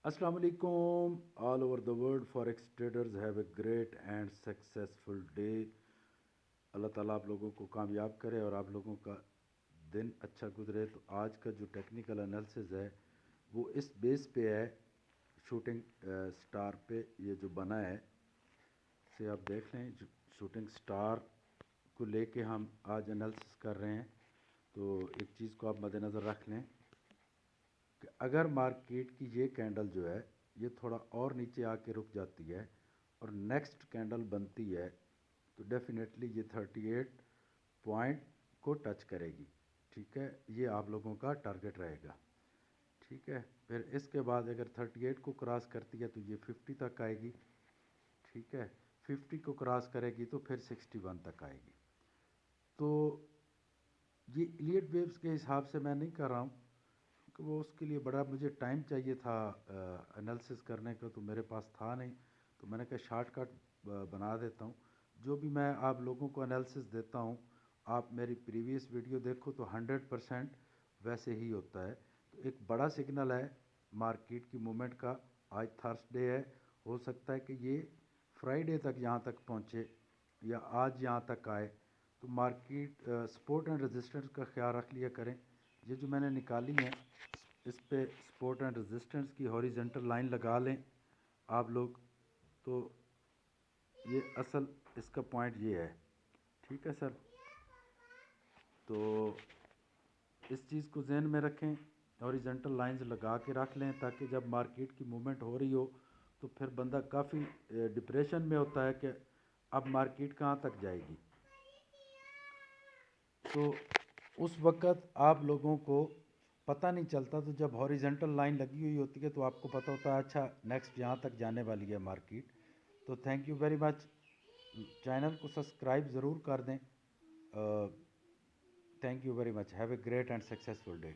Assalamu alaikum. All over the world, forex traders have a great and successful day. اللہ تعالیٰ آپ لوگوں کو کامیاب کرے اور آپ لوگوں کا دن اچھا گزرے. تو آج کا جو ٹیکنیکل انالیسز ہے وہ اس بیس پہ ہے، شوٹنگ سٹار پہ یہ جو بنا ہے سے آپ دیکھ لیں. شوٹنگ سٹار کو لے کے ہم آج انالیسس کر رہے ہیں. تو ایک چیز کو آپ مد نظر رکھ لیں کہ اگر مارکیٹ کی یہ کینڈل جو ہے یہ تھوڑا اور نیچے آ کے رک جاتی ہے اور نیکسٹ کینڈل بنتی ہے تو ڈیفینیٹلی یہ 38 پوائنٹ کو ٹچ کرے گی. ٹھیک ہے، یہ آپ لوگوں کا ٹارگٹ رہے گا. ٹھیک ہے، پھر اس کے بعد اگر 38 کو کراس کرتی ہے تو یہ 50 تک آئے گی. ٹھیک ہے، 50 کو کراس کرے گی تو پھر 61 تک آئے گی. تو یہ ایلیٹ ویوز کے حساب سے میں نہیں کر رہا ہوں کہ وہ اس کے لیے بڑا مجھے ٹائم چاہیے تھا انالیسس کرنے کا، تو میرے پاس تھا نہیں. تو میں نے کہا شارٹ کٹ بنا دیتا ہوں. جو بھی میں آپ لوگوں کو انالیسس دیتا ہوں آپ میری پریویس ویڈیو دیکھو تو 100% ویسے ہی ہوتا ہے. تو ایک بڑا سگنل ہے مارکیٹ کی مومنٹ کا. آج تھرسڈے ہے، ہو سکتا ہے کہ یہ فرائیڈے تک یہاں تک پہنچے یا آج یہاں تک آئے. تو مارکیٹ سپورٹ اینڈ ریزسٹنس کا خیال رکھ لیا کریں. یہ جو میں نے نکالی ہیں اس پہ سپورٹ اینڈ ریزسٹنس کی ہاریزنٹل لائن لگا لیں آپ لوگ. تو یہ اصل اس کا پوائنٹ یہ ہے. ٹھیک ہے سر، تو اس چیز کو ذہن میں رکھیں، ہاریزنٹل لائنز لگا کے رکھ لیں تاکہ جب مارکیٹ کی موومنٹ ہو رہی ہو تو پھر بندہ کافی ڈپریشن میں ہوتا ہے کہ اب مارکیٹ کہاں تک جائے گی. تو اس وقت آپ لوگوں کو پتہ نہیں چلتا. تو جب ہاریزنٹل لائن لگی ہوئی ہوتی ہے تو آپ کو پتہ ہوتا ہے اچھا نیکسٹ یہاں تک جانے والی ہے مارکیٹ. تو thank you very much. Channel کو سبسکرائب ضرور کر دیں. Thank you very much. Have a great and successful day.